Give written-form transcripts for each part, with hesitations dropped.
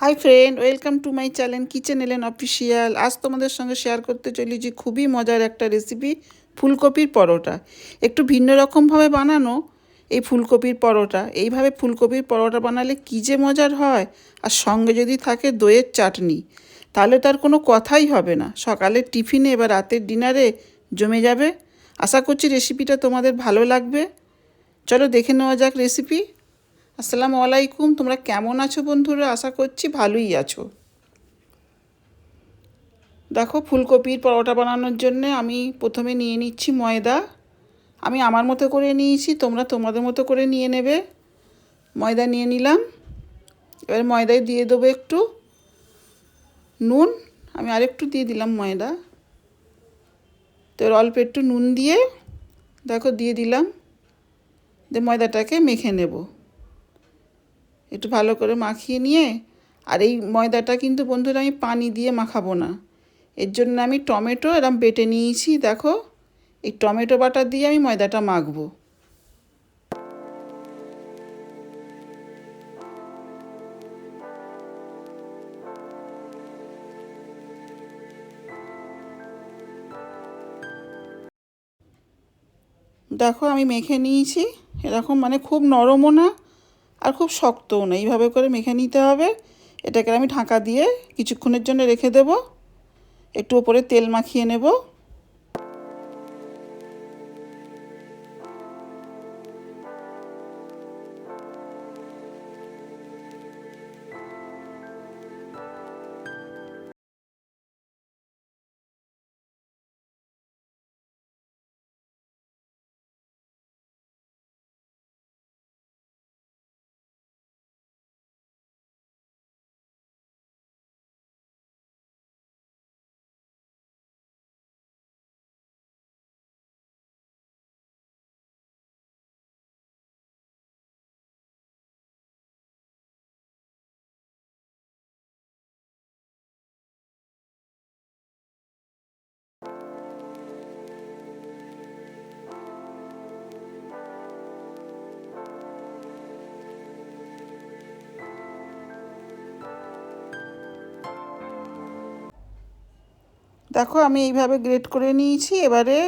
Hi friend, welcome to my channel kitchen এলেন official. আজ তোমাদের সঙ্গে শেয়ার করতে চলেছি খুবই মজার একটা রেসিপি, ফুলকপির পরোটা। একটু ভিন্ন রকমভাবে বানানো এই ফুলকপির পরোটা। এইভাবে ফুলকপির পরোটা বানালে কী যে মজার হয়, আর সঙ্গে যদি থাকে দইয়ের চাটনি, তাহলে তার কোনো কথাই হবে না। সকালের টিফিনে বা রাতের ডিনারে জমে যাবে। আশা করছি রেসিপিটা তোমাদের ভালো লাগবে। চলো দেখে নেওয়া যাক রেসিপি। আসসালামু আলাইকুম, তোমরা কেমন আছো বন্ধুরা? আশা করছি ভালোই আছো। দেখো, ফুলকপির পরোটা বানানোর জন্য আমি প্রথমে নিয়ে নিচ্ছি ময়দা। আমি আমার মতো করে নিয়েছি, তোমরা তোমাদের মতো করে নিয়ে নেবে। ময়দা নিয়ে নিলাম। এবার ময়দায় দিয়ে দেবো একটু নুন। আমি আরেকটু দিয়ে দিলাম ময়দা। তো অল্প একটু নুন দিয়ে দেখো দিয়ে দিলাম। দিয়ে ময়দাটাকে মেখে নেব, একটু ভালো করে মাখিয়ে নিয়ে। আর এই ময়দাটা কিন্তু বন্ধুরা আমি পানি দিয়ে মাখাবো না, এর জন্য আমি টমেটো এরম বেটে নিয়েছি। দেখো, এই টমেটো বাটা দিয়ে আমি ময়দাটা মাখবো। দেখো আমি মেখে নিয়েছি। এরকম মানে খুব নরমও না আর খুব শক্তও না, এইভাবে করে মেখে নিতে হবে। এটাকে আমি ঢাকা দিয়ে কিছুক্ষণের জন্য রেখে দেব। একটু ওপরে তেল মাখিয়ে নেব। দেখো আমি এইভাবে গ্রেট করে নিয়েছি। এবারে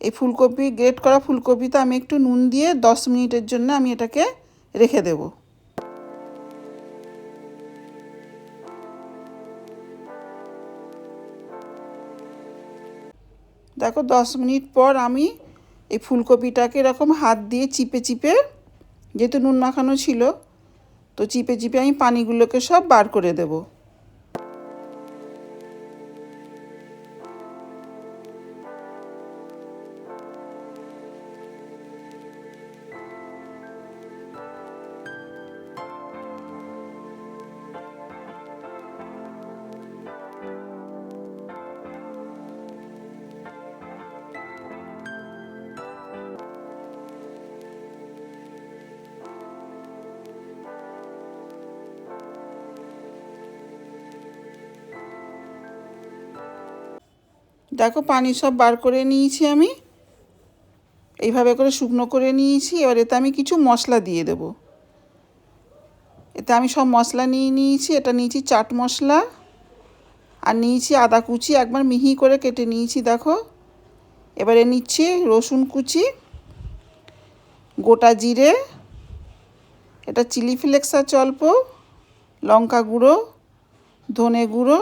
এই ফুলকপি, গ্রেট করা ফুলকপিতে আমি একটু নুন দিয়ে 10 মিনিটের জন্য আমি এটাকে রেখে দেব। দেখো 10 মিনিট পর আমি এই ফুলকপিটাকে এরকম হাত দিয়ে চিপে চিপে, যেহেতু নুন মাখানো ছিল, তো চিপে চিপে আমি পানিগুলোকে সব বার করে দেব। দেখো পানি সব বার করে নিয়েছি আমি, এইভাবে করে শুকনো করে নিয়েছি। এবার এতে আমি কিছু মশলা দিয়ে দেব। এতে আমি সব মশলা নিয়ে নিয়েছি। এটা নিয়েছি চাট মশলা, আর নিয়েছি আদা কুচি, একবার মিহি করে কেটে নিয়েছি। দেখো, এবারে নিচ্ছি রসুন কুচি, গোটা জিরে, এটা চিলি ফ্লেক্স আছে অল্প, লঙ্কা গুঁড়ো, ধনে গুঁড়ো,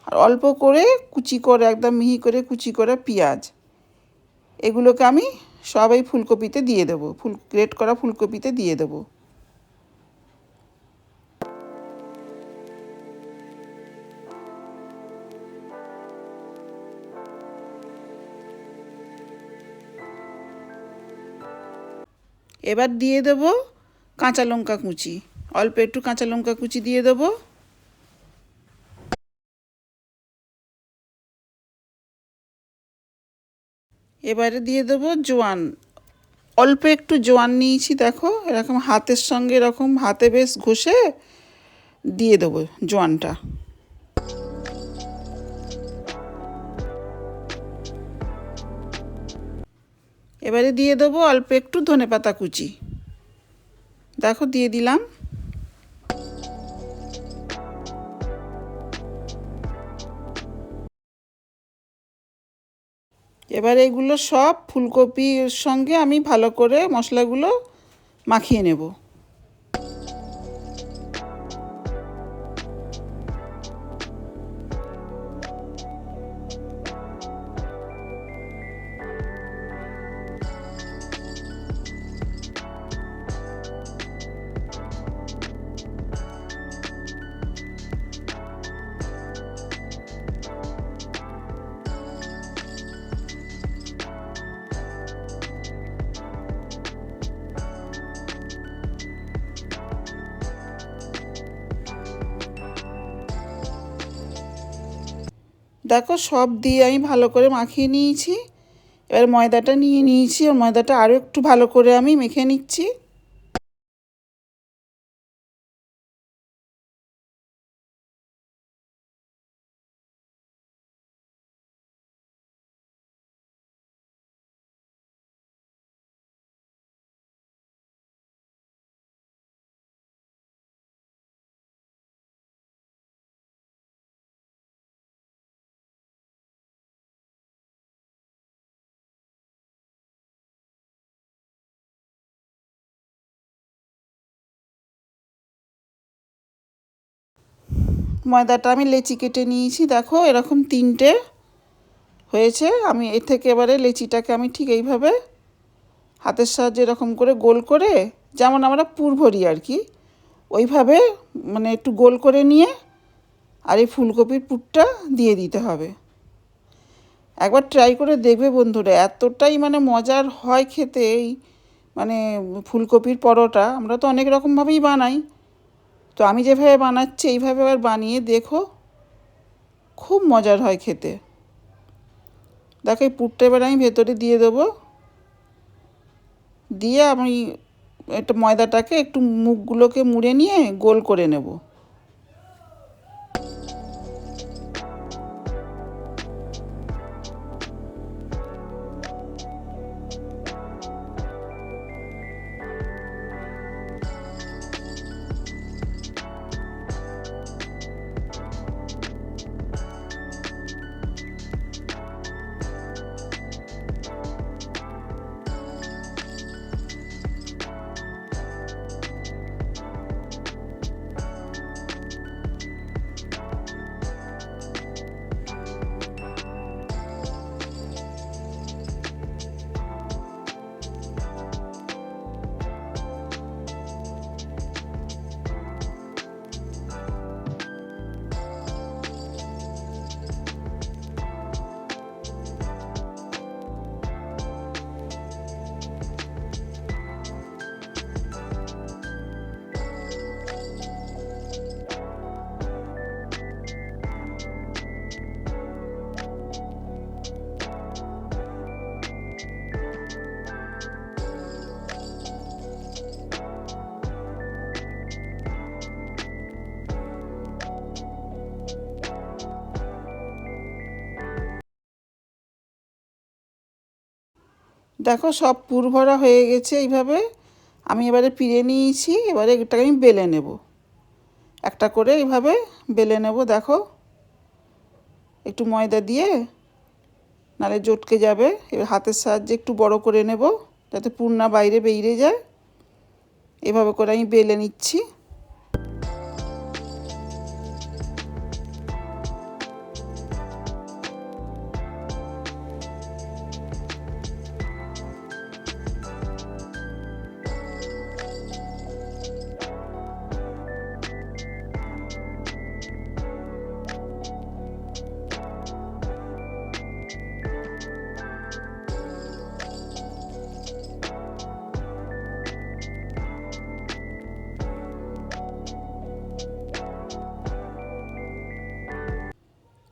আর অল্প করে কুচি করে, একদম মিহি করে কুচি করে পেঁয়াজ। এগুলোকে আমি সব এই ফুলকপিতে দিয়ে দেবো, গ্রেট করা ফুলকপিতে দিয়ে দেবো। এবার দিয়ে দেব কাঁচা লঙ্কা কুচি, অল্প একটু কাঁচা লঙ্কা কুচি দিয়ে দেবো। এবারে দিয়ে দেবো জোয়ান, অল্প একটু জোয়ান নিয়েছি। দেখো এরকম হাতের সঙ্গে এরকম হাতে বেশ ঘষে দিয়ে দেবো জোয়ানটা। এবারে দিয়ে দেবো অল্প একটু ধনেপাতা কুচি। দেখো দিয়ে দিলাম। এবার এগুলো সব ফুলকপির সঙ্গে আমি ভালো করে মশলাগুলো মাখিয়ে নেব। দেখো সব দিয়ে আমি ভালো করে মাখিয়ে নিয়েছি। এবার ময়দাটা নিয়ে নিয়েছি, আর ময়দাটা আরও একটু ভালো করে আমি মেখে নিচ্ছি। ময়দাটা আমি লেচি কেটে নিয়েছি, দেখো এরকম 3টে হয়েছে। আমি এর থেকে এবারে লেচিটাকে আমি ঠিক এইভাবে হাতের সাহায্যে এরকম করে গোল করে, যেমন আমরা পুর ভরি আর কি, ওইভাবে মানে একটু গোল করে নিয়ে আর এই ফুলকপির পুরটা দিয়ে দিতে হবে। একবার ট্রাই করে দেখবে বন্ধুরা, এতটাই মানে মজার হয় খেতে এই মানে ফুলকপির পরোটা। আমরা তো অনেক রকমভাবেই বানাই, তো আমি যেভাবে বানাচ্ছি এইভাবে আবার বানিয়ে দেখো, খুব মজার হয় খেতে। দেখো এই পুরটা এবার আমি ভেতরে দিয়ে দেবো, দিয়ে আমি একটা ময়দাটাকে একটু মুখগুলোকে মুড়ে নিয়ে গোল করে নেব। দেখো সব পুর ভরা হয়ে গেছে এইভাবে। আমি এবারে পিড়ে নিয়েছি, এবারে এটাকে আমি বেলে নেব, একটা করে এইভাবে বেলে নেব। দেখো একটু ময়দা দিয়ে, নালে জটকে যাবে। এবার হাতের সাহায্যে একটু বড় করে নেব যাতে পুর না বাইরে বেরিয়ে যায়। এভাবে করে আমি বেলে নিচ্ছি।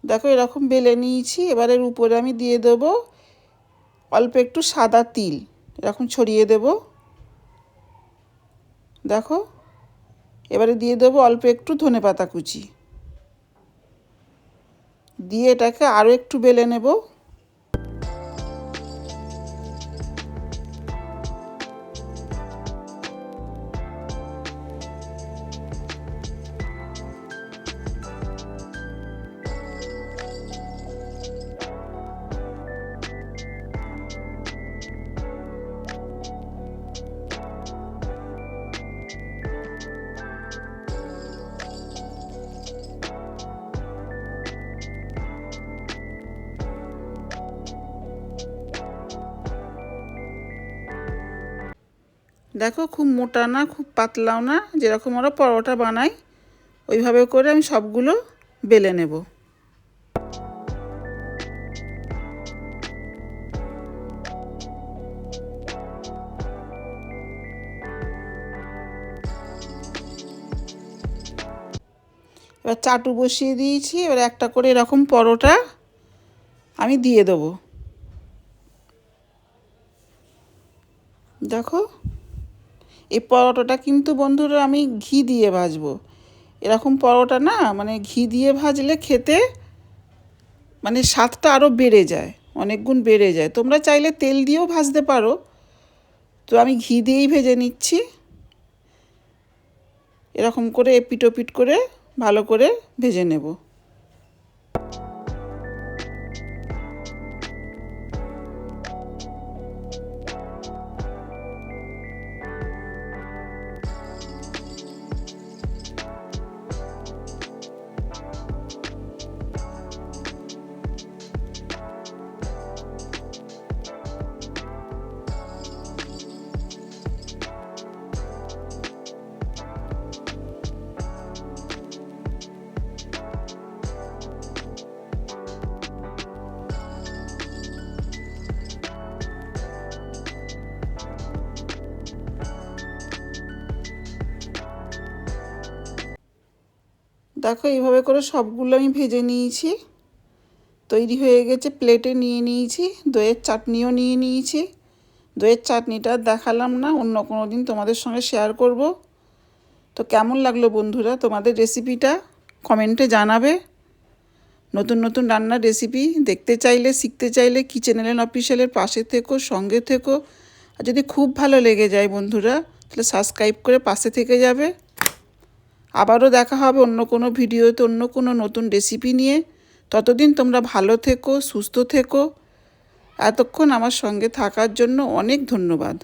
দেখো এরকম বেলে নিয়েছি। এবার এর উপরে আমি দিয়ে দেবো অল্প একটু সাদা তিল, এরকম ছড়িয়ে দেব। দেখো এবারে দিয়ে দেবো অল্প একটু ধনেপাতা কুচি, দিয়ে এটাকে আরও একটু বেলে নেব। দেখো খুব মোটা না খুব পাতলাও না, যেরকম ওরা পরোটা বানায় ওইভাবে করে আমি সবগুলো বেলে নেব। এবার চাটু বসিয়ে দিয়েছি, এবার একটা করে এরকম পরোটা আমি দিয়ে দেবো। দেখো এই পরোটাটা কিন্তু বন্ধুরা আমি ঘি দিয়ে ভাজবো। এরকম পরোটা না মানে ঘি দিয়ে ভাজলে খেতে মানে স্বাদটা আরও বেড়ে যায়, অনেক গুণ বেড়ে যায়। তোমরা চাইলে তেল দিয়েও ভাজতে পারো, তো আমি ঘি দিয়েই ভেজে নিচ্ছি। এরকম করে এপিট ওপিট করে ভালো করে ভেজে নেব। দেখো এইভাবে করে সবগুলো আমি ভেজে নিয়েছি, তৈরি হয়ে গেছে। প্লেটে নিয়ে নিয়েছি, দইয়ের চাটনিও নিয়ে নিয়েছি। দইয়ের চাটনিটা দেখালাম না, অন্য কোনো দিন তোমাদের সঙ্গে শেয়ার করব। তো কেমন লাগলো বন্ধুরা তোমাদের রেসিপিটা কমেন্টে জানাবে। নতুন নতুন রান্নার রেসিপি দেখতে চাইলে শিখতে চাইলে কিচেন এলেন অফিসিয়ালের পাশে থেকো, সঙ্গে থেকো। আর যদি খুব ভালো লেগে যায় বন্ধুরা তাহলে সাবস্ক্রাইব করে পাশে থেকে যাবে। আবারও দেখা হবে অন্য কোনো ভিডিওতে অন্য কোনো নতুন রেসিপি নিয়ে। ততদিন তোমরা ভালো থেকো, সুস্থ থেকো। এতক্ষণ আমার সঙ্গে থাকার জন্য অনেক ধন্যবাদ।